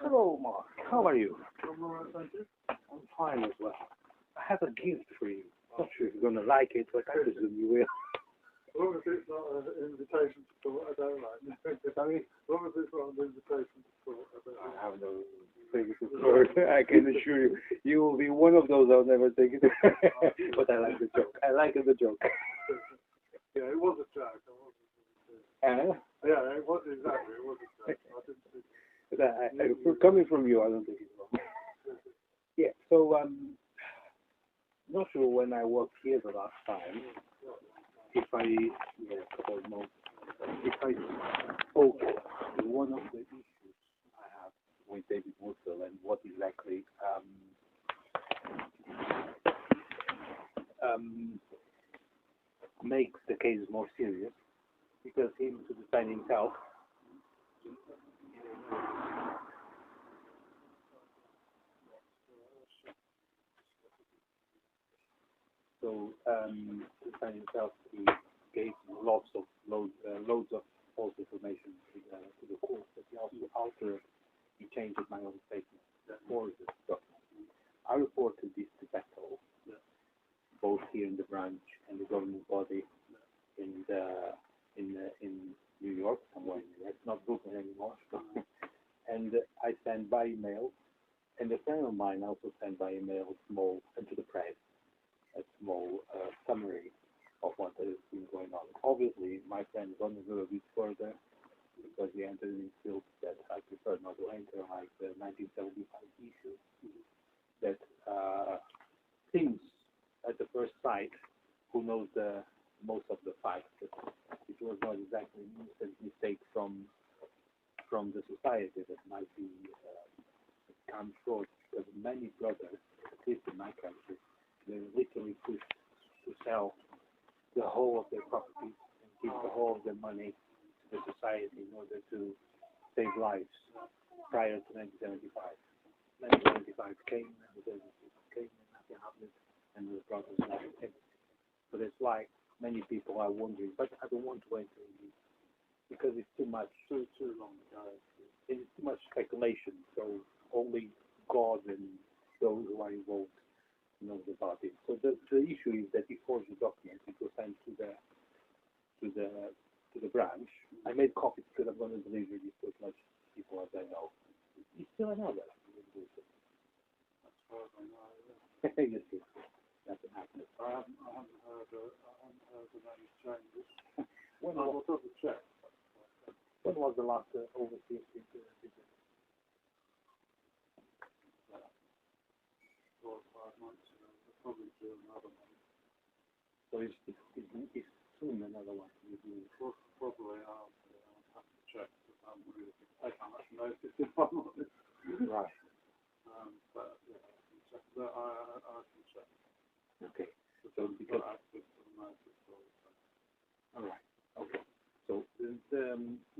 Hello, Mark. How are you? I'm alright, thank you. I'm fine as well. I have a gift for you. Not sure if you're going to like it, but I presume you will. As long as it's not an invitation to talk, I don't like it. Sorry? As long as it's not an invitation to talk, I don't I like have no things to support. I can assure you. You will be one of those I'll never take it. But I like the joke. I like the joke. it. Yeah, it was a joke. Yeah, it was exactly. It was a joke. I didn't think. But coming from you, I don't think it's wrong. Yeah, so not sure when I worked here the last time, if I, a couple of months, if I spoke to one of the issues I have with David Woodville and what exactly makes the case more serious, because him to defend himself. So, to defend himself, he gave loads of false information to the court, but he also altered, he changed my own statement for this document. I reported this to Bethel, both here in the branch and the government body in New York, somewhere in New York, not Brooklyn anymore. And I sent by email, and a friend of mine also sent by email and to the press a small summary of what has been going on. Obviously, my friend gone a little bit further because he entered in fields that I prefer not to enter, like the 1975 issue, that seems at the first sight, who knows most of the facts, that it was not exactly a mistake from the society that might be come short, because many brothers, at least in my country, they literally pushed to sell the whole of their properties and give the whole of their money to the society in order to save lives prior to 1975. 1975 came, and the 1976 came, and nothing happened, and the brothers lost everything. So that's why many people are wondering, but I don't want to enter in this because it's too much, too long ago. It's too much speculation, so only God and those who are involved knows about it. So the issue is that he forged the document. It was sent to the branch. I made copies because I'm going to deliver this to as much people as I know. You still know that? As far as I know, Yes, yes. Nothing happened. I haven't heard of any changes. When I will double check. was the last overseas visit? 4 or 5 months ago. They'll probably do another one. So it's soon another one. Probably I'll have to check. I haven't really taken how much notice if I'm honest. Right. But yeah, I can check. But I can check. Okay. So because access to the notice all the time. all right. Okay. So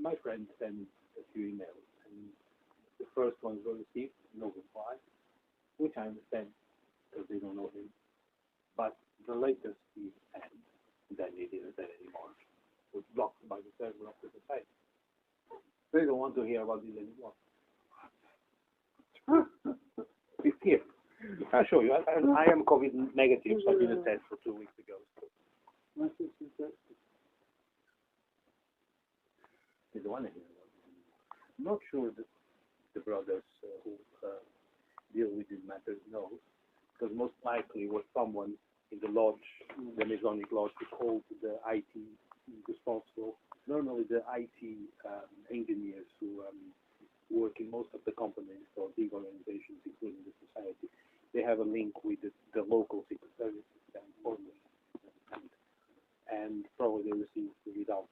my friend sent a few emails, and the first ones were received, no reply, which I understand because they don't know him. But the latest he sent, that they didn't send anymore, was blocked by the server of the site. They don't want to hear about this anymore. It's here. I'll show you. I am COVID negative, so I did a test for 2 weeks ago. Message rejected. Is the one here. Not sure that the brothers who deal with these matters know, because most likely was someone in the lodge, the Masonic lodge, who called the IT responsible. Normally the IT engineers who work in most of the companies or big organizations, including the society, they have a link with the local secret services and forces, and probably they received without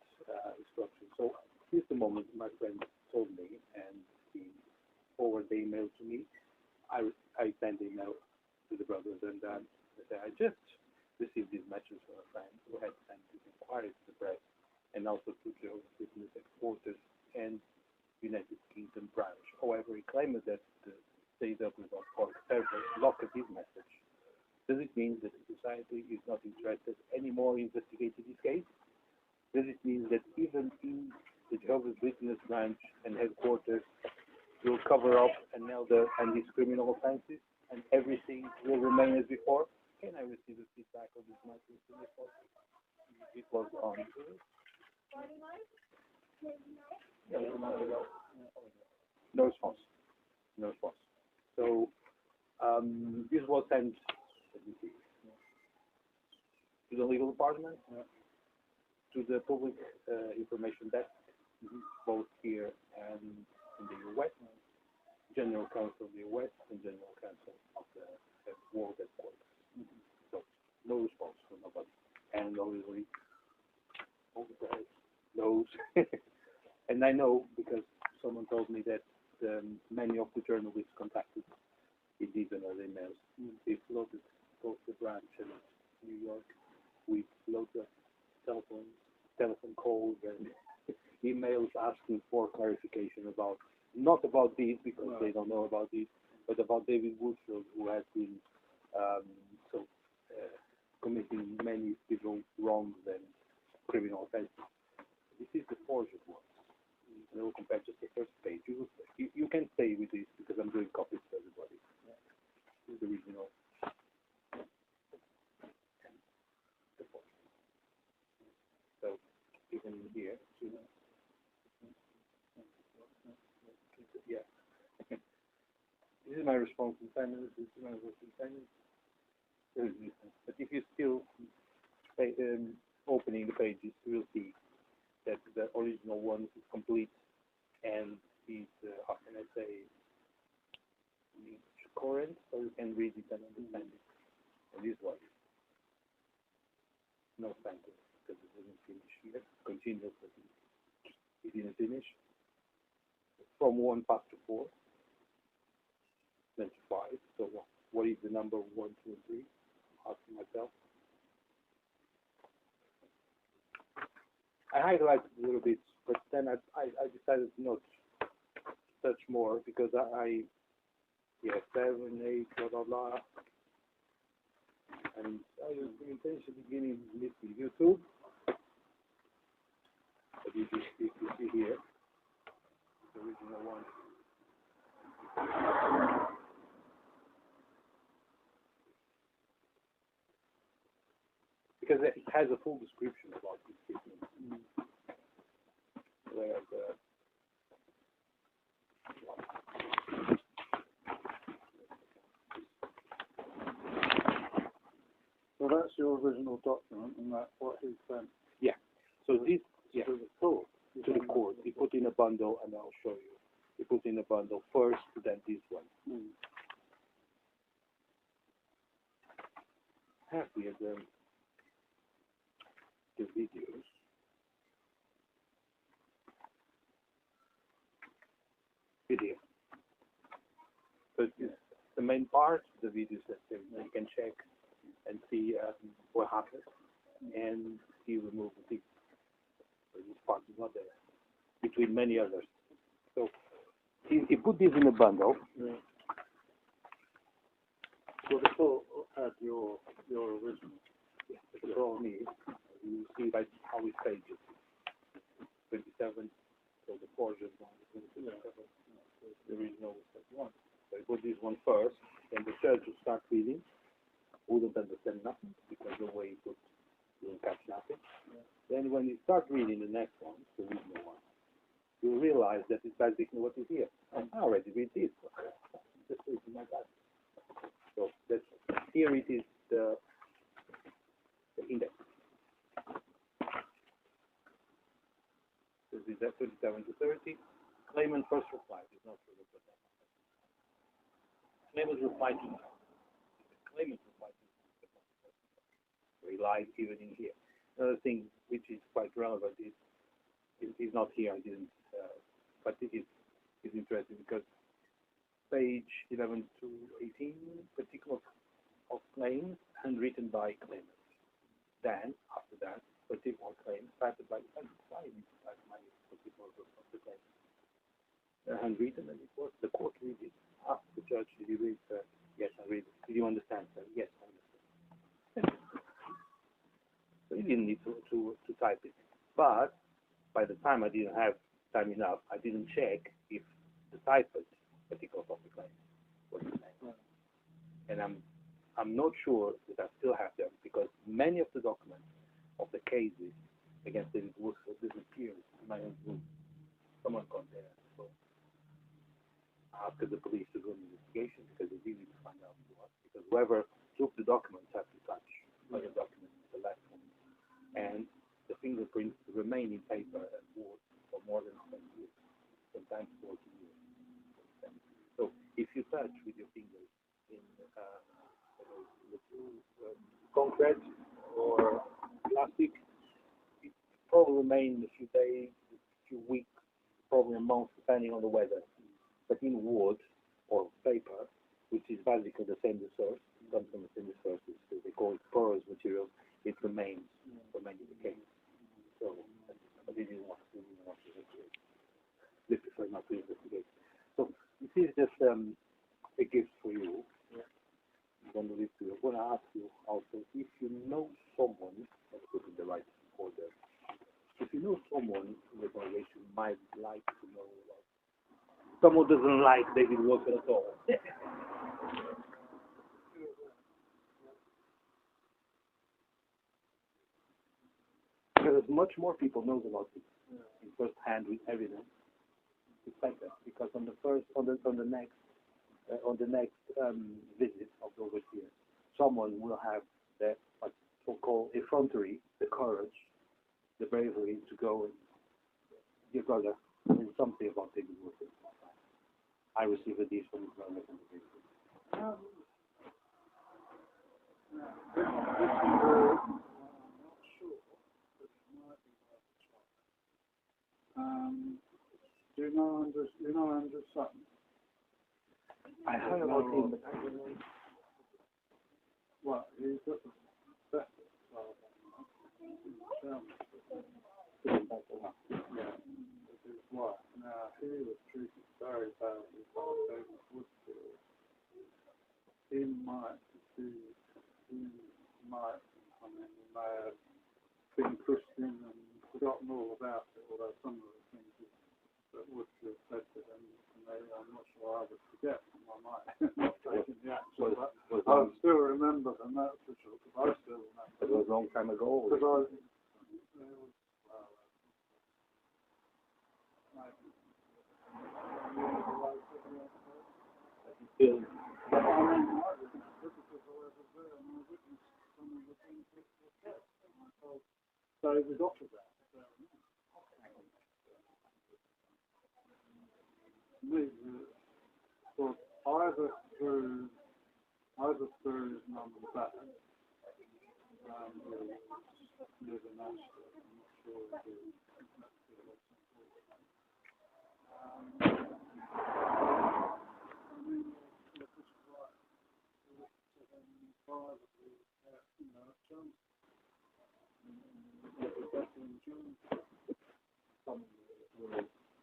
instructions. So here's the moment my friend told me, and he forwarded the email to me. I sent the email to the brothers, and I just received this message from a friend who had sent this inquiry to the press, and also to Jehovah's Witness exporters and United Kingdom branch. However, he claimed that the CW.org server blocked his message. Does it mean that the society is not interested anymore in investigating this case? Does it mean that even in the Jehovah's Witness branch and headquarters will cover up and elder and these criminal offences, and everything will remain as before. Can I receive a feedback of this matter? It was on. No response. No response. So this was sent to the legal department, to the public information desk, both here and in the US, General Counsel of the US and General Counsel of the World Headquarters. So no response from nobody. And obviously, all the guys knows. And I know because someone told me that many of the journalists contacted Indeed and other emails. They floated both the branch and New York with loads of telephone calls and emails asking for clarification about, not about these because they don't know about these, but about David Woodfield, who has been committing many civil wrongs and criminal offenses. This is the forged one. I will compare just the first page. You can stay with this because I'm doing copies for everybody. This is the original. So even here, yeah. This is my response to Simon. This is my response to Simon. But if you still opening the pages, you will see that the original one is complete and is, how can I say, current, so you can read it and understand it. And this one, no sentence, because it doesn't finish here. Continuous, but it didn't finish. From 1 past to 4, then to 5. So what is the number 1, 2, and 3? Asking myself. I highlighted a little bit, but then I decided not to touch more because I 7, 8, blah blah blah, and I was intentionally beginning with YouTube. But if you see here, the original one. Because it has a full description about this treatment. So that's your original document, and that's what he sent. Yeah. So this, to the court. To the court. He put in a bundle, and I'll show you. He put in a bundle first, then this one. I have here the videos. Video. So the main part, the videos that you can check and see what happened, and he removed the thing. So this part is not there, between many others. So he put this in a bundle. Yeah. So the court had your original. Yeah, the problem is, you see by how it pages. 27, so the forged one is 27. The original was 31. So he put this one first, then the judge will start reading, wouldn't understand nothing because the way he put, you will catch nothing. Yeah. Then when you start reading the next one, the original one, you realize that it's basically what is here. I already read this. Just reading my bad. So that's, here it is the index. This is at 37 to 30. Claimant first reply is not true. Claimant reply to that. Claimant reply to that. So he lied even in here. Another thing which is quite relevant is not here. I didn't, but it is interesting because page 11 to 18, particular of claims handwritten by claimant. Then after that, particular claim started by my particular of the claim. Handwritten, and it was the court read it. Asked the judge, did you read? Yes, I read it. Did you understand? Yes, I understand. So you didn't need to type it. But by the time I didn't have time enough, I didn't check if the typed particular and I'm not sure that I still have them because many of the documents of the cases against David Woodford disappeared in my own room. Someone got there, so I asked the police to do an investigation because they really need to find out who it was. Because whoever took the documents had to touch the documents with the left one, and the fingerprints remain in paper and wood for more than 20 years, sometimes 40 years. So if you touch with your fingers in concrete or plastic, it probably remain a few days, a few weeks, probably a month, depending on the weather. But in wood or paper, which is basically the same resource, comes from the same resources, so they call it porous material, it remains for many decades. So I didn't want to investigate. They prefer not to investigate. So this is just a gift for you. I'm going to leave to you. I'm going to ask you also if you know someone, let's put in the right order, if you know someone in the congregation might like to know about. Someone doesn't like David Walker at all. Because much more people knows about it in first hand with evidence. It's like that because on the next visit of the overseer, someone will have the what so-called effrontery, the courage, the bravery to go and dear brother, there's something about David Walker. I received a dish from his brother from the visit. Do you know Andrew's son? I heard about him, but I don't know. Well, he's got the best yeah, with his wife. Now, he was treated very badly by David Woodfield. He might have been Christian and forgotten all about it, although some of the things that Woodfield said to them, I'm not sure I would forget from my mind. Not taking the actual, but I still remember them, that's for sure, because I still remember. It was a long time ago. Because so it was off of that. So either through his mum and dad, who live in Ashford, I'm not sure if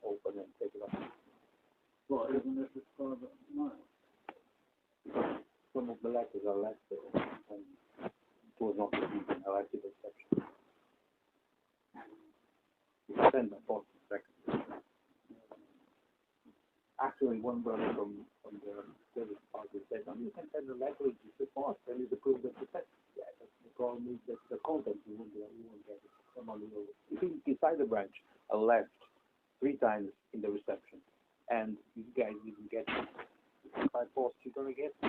Open and take it off. well, even if it's private, no. Some of the letters are left there, and it was not received an elective exception. You can send a post second. Actually, one brother from the service party said, you can send a letter to the post and it's approved of the text. Yeah, the problem is that the content you won't get it. Someone will. You think inside the branch, I left 3 times in the reception, and you guys didn't get it. By post, you're gonna get it. I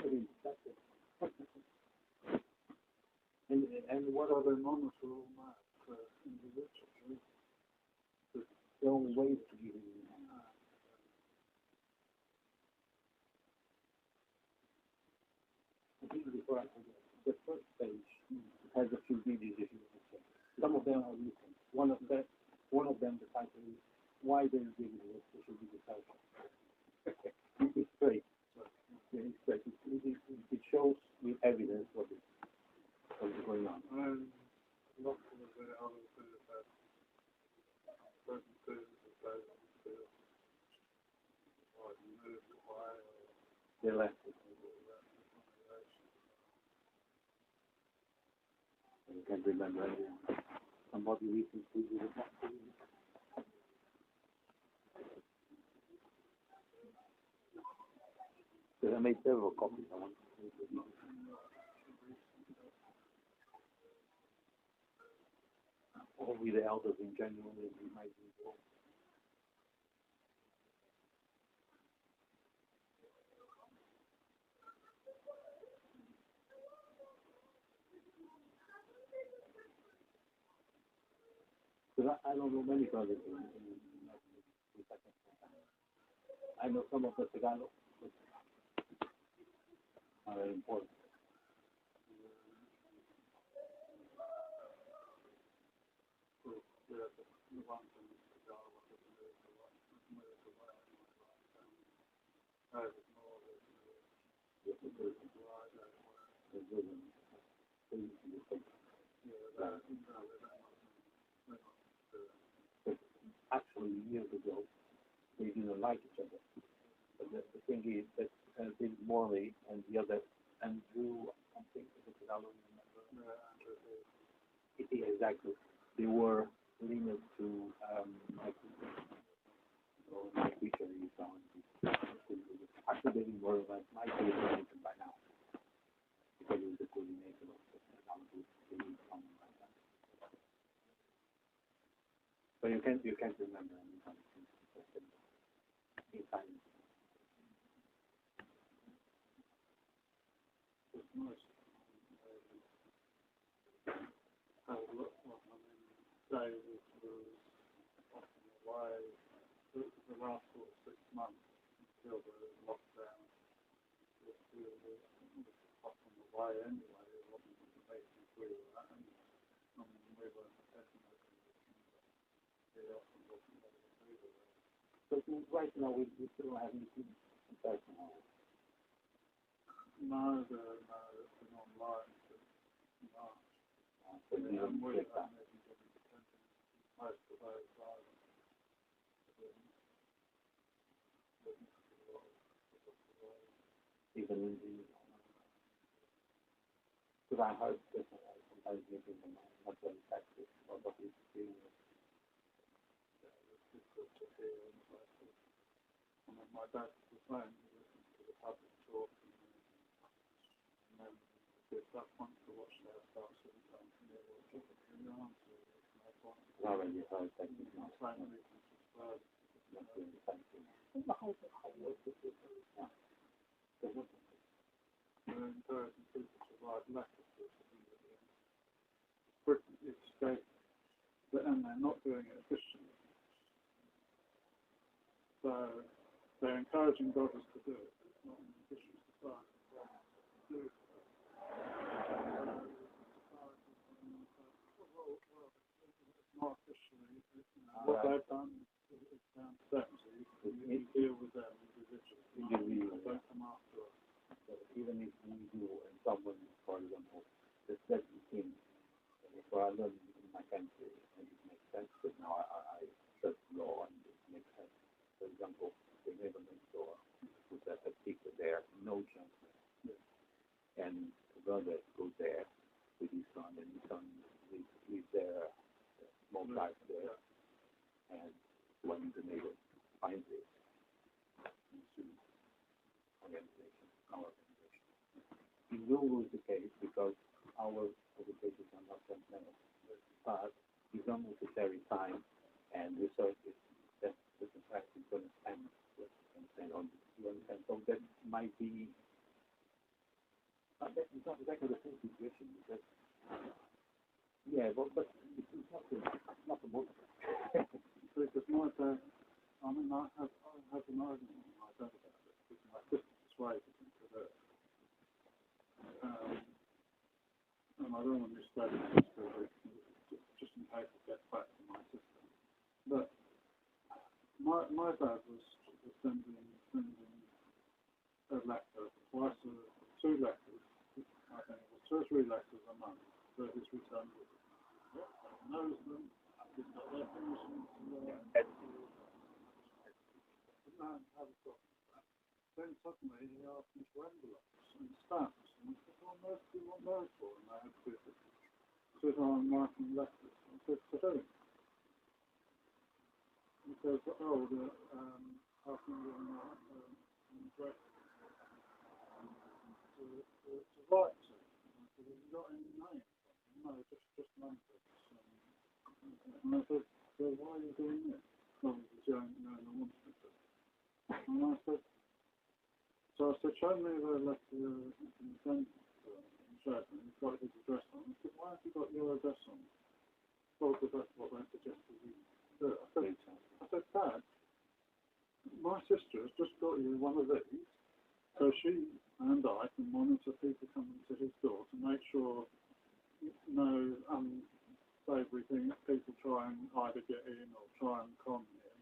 mean, that's it. and what So they monitor all that individually. the only way to give it? The first page has a few videos if you want to check. Some of them are missing. One of them, the title is "Why There Is David Walker Should Be the Title." It's great. It's great. It shows with evidence what is going on. Lots of the other things that certain things that they feel like moved away or They left it. You can't remember anyone. Somebody recently did it. Because I made several copies. I want to see it. Or with the elders in general, we might be involved. Because I don't know many brothers in second. I know some of the Tagalog, but are very important. Actually, years ago, they didn't like each other. But the thing is that they morally and the other Andrew something I don't remember. Yeah, exactly. They were linked to my teacher is on. Actually, they were like my teacher by now because he was the coordinator of the technology. But you can't remember anything in time. The last sort of 6 months until the lockdown, it was up on the way anyway. It wasn't making free with that. And we were taking it. So right now we still have anything personal. No, it's been online since March. So you don't get that. Most of those lives. Even in the because I heard that sometimes people are not very effective or what is doing. My dad was saying he listened to the public talk and then that once to watch their stuff sometimes and they will give it the answer. Already heard that it's not saying we can subscribe. not doing something. Yeah. We're encouraging people to write letters to somebody. Britain is state, and they're not doing it efficiently. So they're encouraging brothers to do it. It's not an efficient society. Do it. Not officially. What they've done is down to them. So you deal with them individually. Don't come after us. Even if we do, and someone, for example, that's the thing. So I learned in my country, and it makes sense, but now I study law, and it makes sense. For example, the neighborhood store, put a sticker there, no judgment. And the brother goes there with his son, and his son lives there, small life there. And when the neighbor finds it, organization, our organization. It will lose the case because our publications are not transparent. But it's unnecessary time and resources that the society is going to spend on this. You understand? So that might be, it's not exactly the same situation because, yeah, but it's not the most. Because my dad, I mean, I have an argument with my dad about it because my sister persuaded him to do it. And I don't want to mistake this just in case it gets back to my sister. But my dad was sending a letter twice, 2 letters, I think it was 2 or 3 letters a month for his return visit. He knows them, he's got their permission to then suddenly he asked me for envelopes and stamps, and he said, "Well, what do you want those for?" And I had to sit on writing letters. I said, "To whom?" He says, "Oh, the half million address." write to. I said, have you got any names? No, just numbers. And I said, so why are you doing this? Well, because you ain't known I wanted to. And I said, show me the letter you sent and showed me. He's got his address on. I said, why have you got your address on? Well, because that's what they suggested you do. I said, Dad, my sister has just got you one of these, so she and I can monitor people coming to his door to make sure no unsavoury things people try and either get in or try and con him.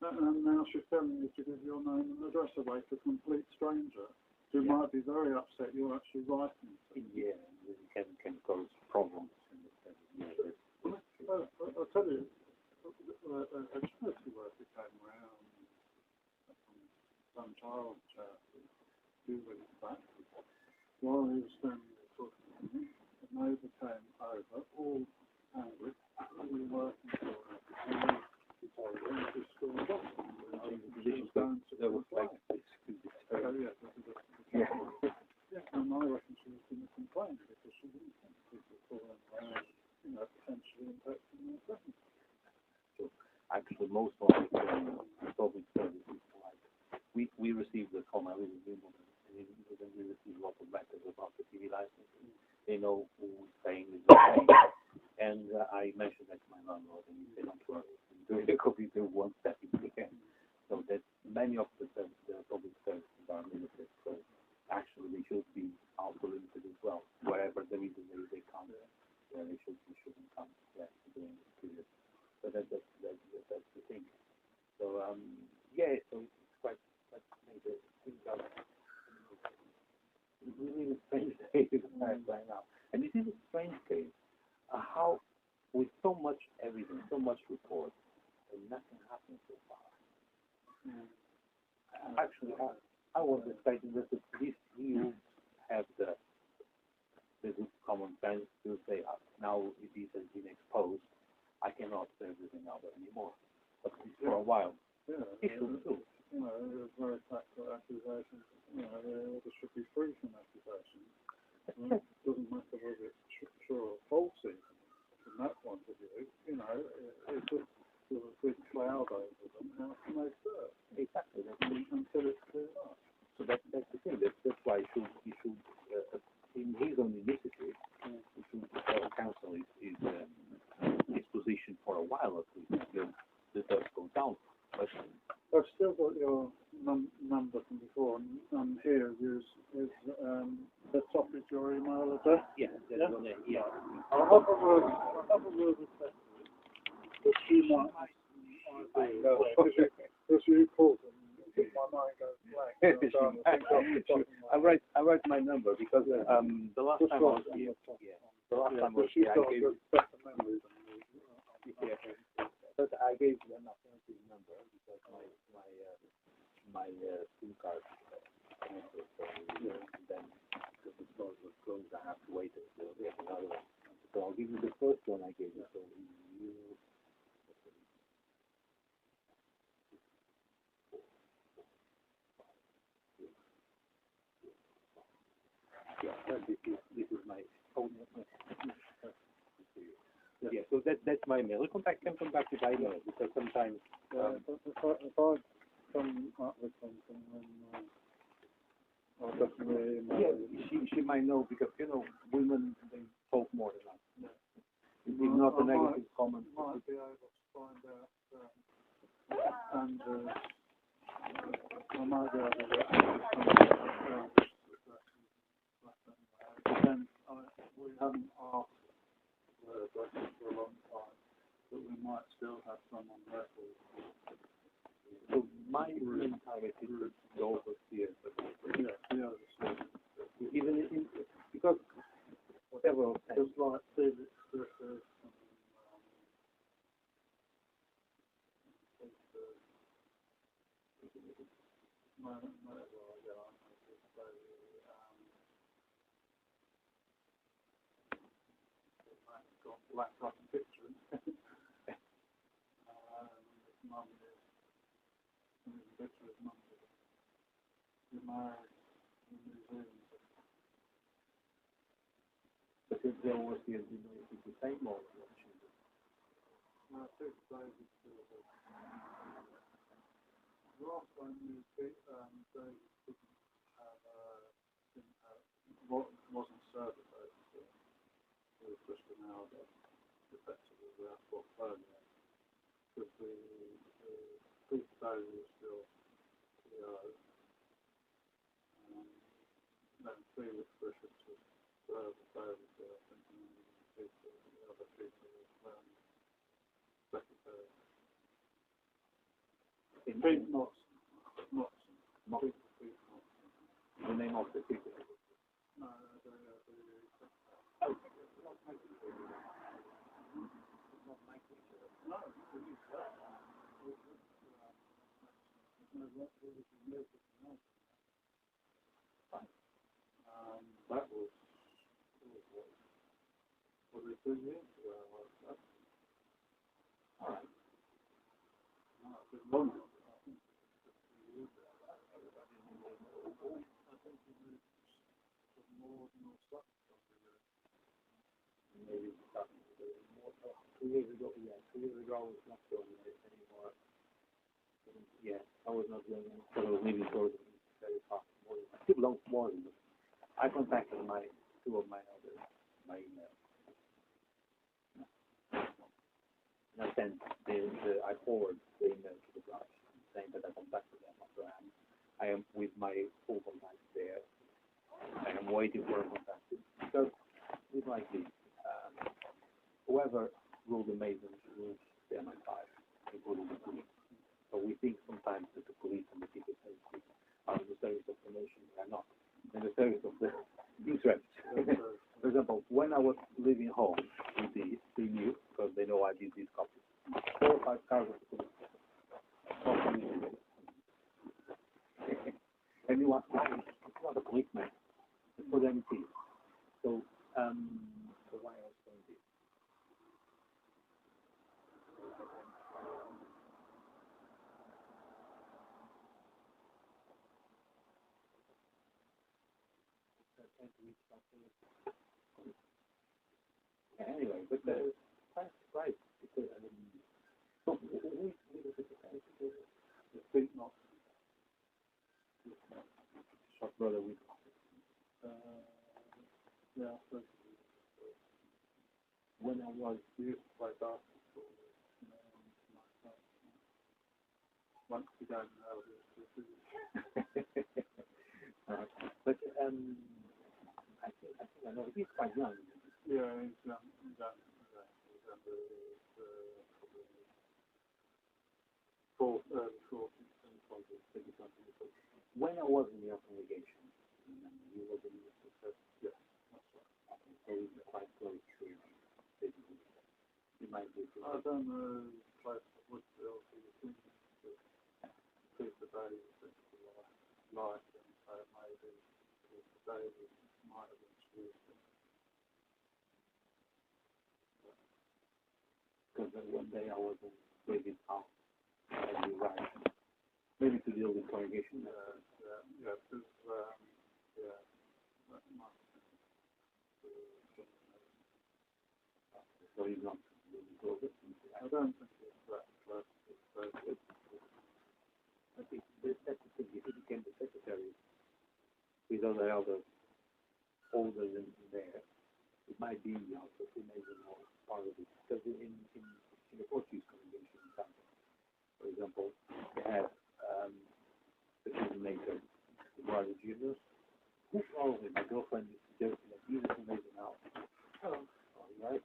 And now she's telling you to give your name and address away to a complete stranger who might be very upset you're actually writing to. Yeah, it can cause problems. I'll tell you, a charity worker came round, some child charity, 2 weeks back, while he was standing there talking to me, the neighbour came over, all angry, really working for her. And he told her his school boss. She was going to the play. And I reckon she was going to complain because she didn't think people falling around, potentially impacting their presence. Actually, most of the public services, like we received the call, I live in Wimbledon, and we receive a lot of letters about the TV licenses. They know who's paying, is not paying. And I mentioned that to my landlord, and he said, don't worry, doing the copy to one step in the end. So that many of the public services are limited. So actually, they should be also limited as well. Wherever there is they come, they shouldn't come during this period. So that's the thing. So so it's quite maybe it's really a strange case right now. And this is a strange case. How with so much evidence, so much report, and nothing happened so far. Actually, I was expecting that the police will have the good common sense to say, now this has been exposed, I cannot say everything out anymore. But for a while, he should too. There's very factual accusations. There should be free from accusations. It doesn't matter whether it's true or false, even from that point of view. It's just there's a big cloud over them. How can they serve? Exactly. Until it's cleared up. So that's the thing. That's why he should in his own initiative, he should cancel his position for a while at least until the dust goes down. But I've still got your number from before, and here is the top is your email address. I'll have a word with that. You might because you called them, my mind goes blank. I write my number because the last time I was here, I gave better memory than me. But I gave them a fancy number because my SIM card canceled, and then the store was closed. I have to wait until they have another one. So I'll give you the first one I gave you. So this is my phone. So that's my email. Contact can come back to my email because sometimes if I come up with something, then I'll definitely email she might know because women they talk more than us. It's not a negative comment. Might be able to find out, and I might be able to get then we haven't asked the addresses for a long time, but we might still have some on record. So my main target is to go over here. Even because several times. Just like Felix Griffith got laptop pictures. His mum is, his picture is mum is married in New Zealand. the overseas, is the same or what changes? No, supervisors still do. Last time you did, they didn't have, wasn't service over to the Christian now that effectively their portfolio. Because the supervisor is still PO, then Felix Bishop was service over to, I think, the other people, secretary. Pete Watson. The name of the people. No, that was it 2 years ago? All right. No, it's been longer. I think it's 2 years ago. I think he moved to more than all stuff. Maybe more. 2 years ago, yeah. 2 years ago, I was not doing it anymore. Yeah, I was not doing it. So I was leaving for very fast. Still long more. I contacted two of my others, my email. And I sent I forwarded the email to the branch saying that I contacted them after I am with my full contacts there. I am waiting for a contact. Because it's like this. Whoever ruled the Masons rules the MI5, including the police. So we think sometimes that the police and the secret services are in the service of the nation. They are not. In the service of the interest. For example, when I was leaving home with they knew, because they know I did these copies, 4 or 5 cars of the police. And you want it's not a policeman, it's for the MP. So, so why I was doing this? Anyway, but that's right. Because, so we the street not shot brother with Yeah, so when I was used to play basketball, once you don't know but I think I know he's quite young. yeah, he's done the early 40s. When I was in your congregation, he was in the church. Yeah, that's right. So he's quite close to basically. He might be. I don't know the place that Woodville, he was thinking that Peter Davis like and so maybe Peter Davis might have introduced him. Because one day I was in David's house and we arrived. Maybe to deal with congregation. Yeah, because, yeah, that might So he's not really close. I don't think it's that close. I think that's the thing. If he became the secretary with other elders older than there, it might be also maybe more part of it. Because in the Portuguese congregation, for example, they had the filmmaker, the brother Jesus, who probably my girlfriend is suggesting that he's a filmmaker now. Oh, right.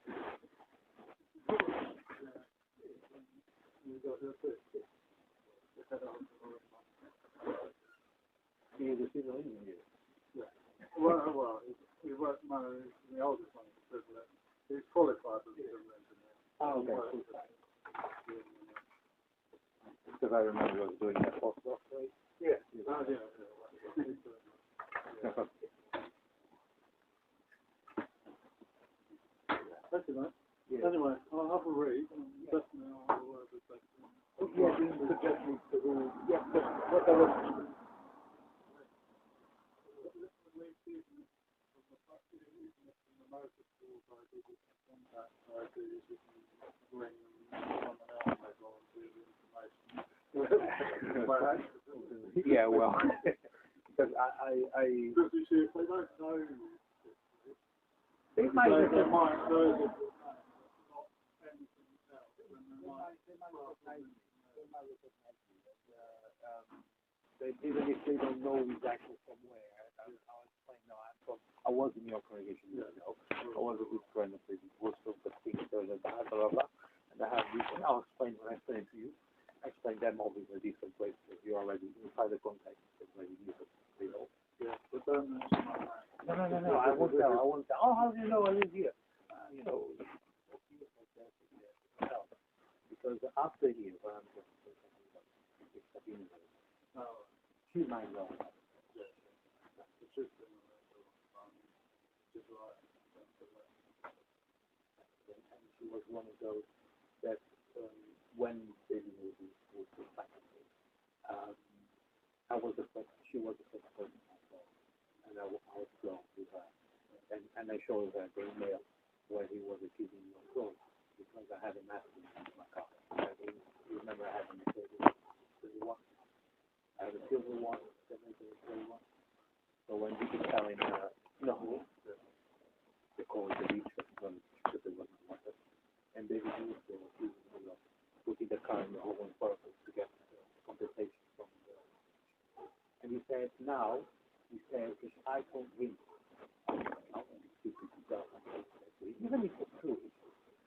He is a civil engineer. Yeah. Well, he worked, no, the oldest one is civil. He's qualified as a civil engineer. Oh, okay. Because I remember I was doing that postdoc, right? Yeah. Oh, yeah. That's it, mate. Yeah. Anyway, I'll have a read. Definitely I'll be back. Yeah, the suggestions to who, yeah, what I was. the motor schools I did with the contact I do is you can bring someone else they volunteer the information. By accident. Yeah, well, because I Because you see, if they don't know, they might they might know that it's not anything else, then they might even if they don't know exactly from where, I'll explain. No, I'm from. I was in your congregation years ago. I was a good friend of the Worcester, but things further blah blah blah. And I have this. I'll explain when I explain it to you. I explain them all in a different place because you already inside the context. It's already different. You know. yeah, but don't mention my name. No. I won't tell. I won't tell. Oh, how do you know I live here? You know. Because after here, when I'm just she might know. It's just been a little just like And she was one of those that when David was back I was the first, she was the first person I saw, and I was close with her, and I showed her the email where he was accusing me of fraud because I had an accident in my car. You remember I had a Mercedes 31. I had a silver one, 731. So when he was telling her, no, they call it the beach because it wasn't water, and David used to putting the car in the hole on purpose to get compensation from the. And he said, now, if I convince, even if it's true,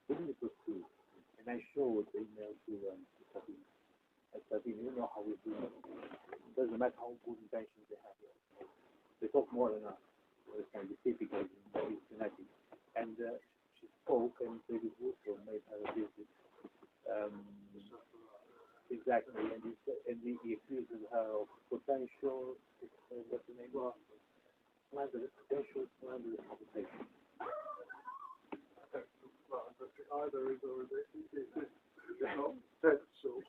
and I showed the email to Sabine. I said, you know how we do it. It doesn't matter how good intentions they have. They talk more than us. It's kind of typical, it's genetic. And she spoke, and David Woodrow made her a visit. Exactly, and he accuses her of potential, what's the name of potential slanderous conversation. either is or is it? It's not potential.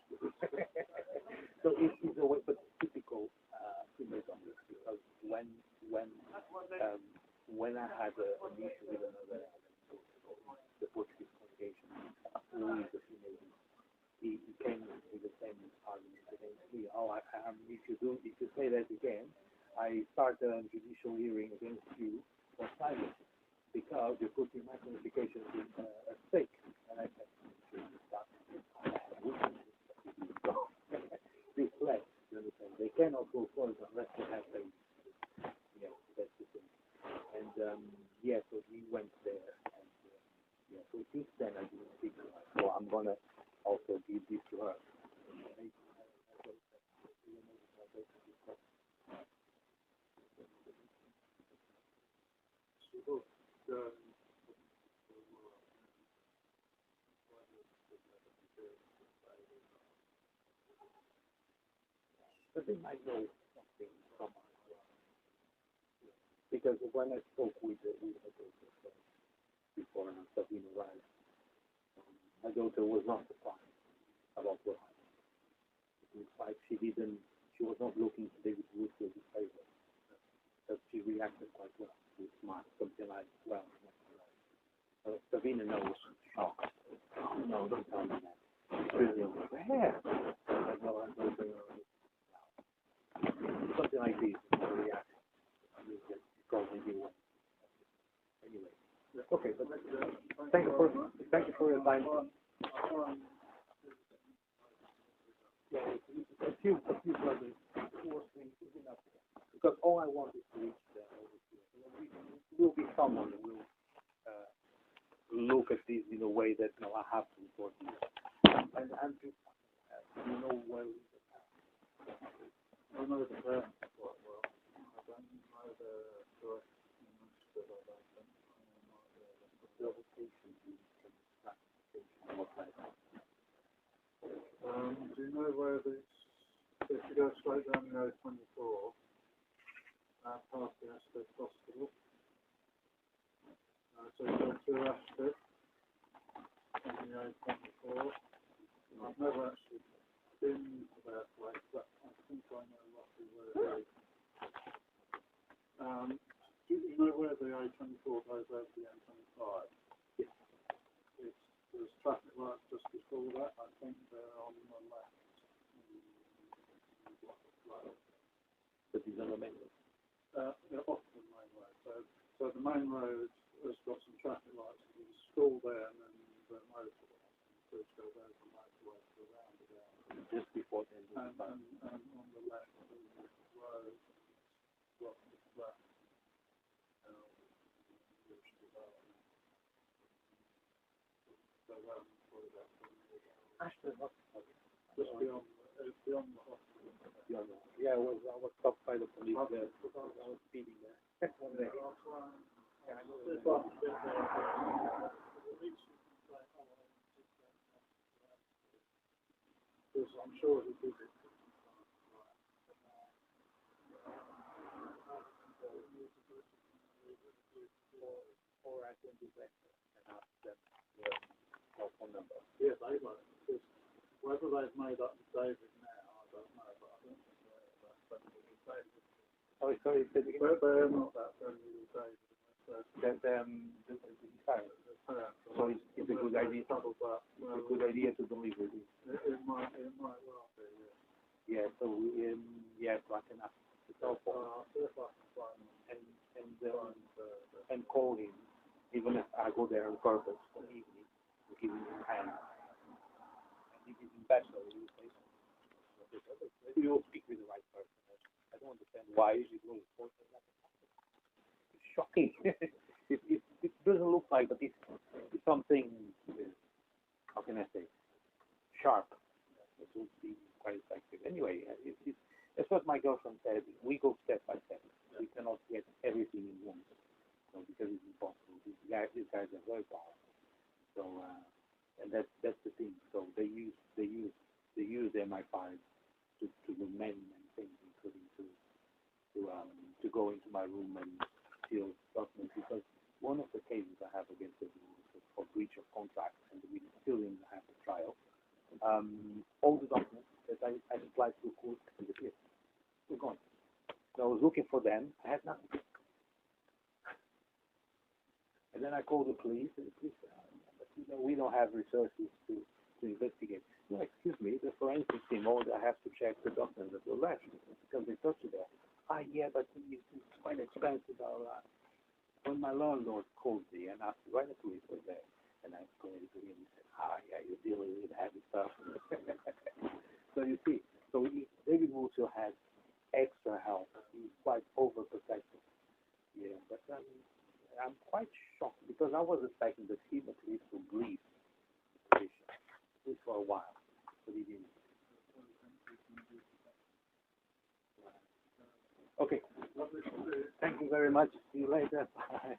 So it is a way, but typical females on this because when I had an issue with another the Portuguese congregation, who is a female, he came with the same argument against me. Oh, if you say that again, I start a judicial hearing against you for silence because you put in my qualifications in a stake. And I said, this flex, you understand? They cannot go forward unless they have a, that's the thing. And so we went there, and so since then I didn't speak to her. So I'm gonna also give this to her. But they might know something from us. Because when I spoke with her daughter before Sabine arrived, my daughter was not surprised about what happened. It looks like she was not looking to David Wood for his favor. But she reacted quite well, with smart, something like, well, Sabine knows, shocked. Oh, no, don't tell me that. Brilliant. Where? Something like this, reaction. Probably one. Anyway. Okay, but thank you for your time. Yeah, a few brothers, 2 or 3 is enough. Because all I want is to reach the There will be someone who will look at this in a way that I have to report this. And just, you know where we I know the person quite well. I don't know the correct English, but I don't think I know do you know where this, if you go straight down the A24, past the Ashford Hospital, so you go to Ashford on the A24. I've never actually been to that place, but I think I know roughly where it is. Do you know where the motorway 24 goes over the M25. There's traffic lights just before that. I think they're on the left. But these are the main roads. They're off the main road. So the main road has got some traffic lights. There's a school there, and then the motorway. So it goes over the motorway to the roundabout. Just before the end of the And on the left of the road, what is that? So Ashton Hospital. just beyond, it's beyond the hospital. Yeah, I was stopped by the police there. I was speeding there. One day. I'm sure he did it. Or I can do that and ask them their phone number. Yeah, they won't. Because whether they've made up with David now, I don't know, but I don't think they're that friendly with David. Sorry, say it again. They're not that friendly with David. So it's a good idea. It's a good idea to deliver this. It might well be, yeah. Yeah, so so I can ask the cell phone I'll see if I can find them. and call him, even if I go there on purpose for the evening, to give him a hand. And if he's in bachelor, he will say something. You will speak with the right person. I don't understand why he goes for that. It's shocking. It doesn't look like, but it's something, how can I say, sharp. It would be quite effective. Anyway, that's what my girlfriend said. We go step by step. We cannot get everything in once, because it's impossible. These guys are very powerful. So, and that's the thing. So they use MI5 to do many things, including to go into my room and steal documents. Because one of the cases I have against them was for breach of contract, and we still didn't have the trial. All the documents that I supplied to the court disappeared. They're gone. So I was looking for them. I had nothing. And then I called the police, and the police said, we don't have resources to investigate. No, excuse me, the forensic team, I have to check the documents that were left because they touched it there. Yeah, but it's quite expensive. When my landlord called me and asked why the police were there, and I explained to him, he said, yeah, you're dealing with heavy stuff. So you see, David also had extra help. He's quite overprotective. Yeah, but I'm quite shocked because I was expecting the team at least to brief the position, at least for a while, but he didn't. Okay. Thank you very much. See you later. Bye.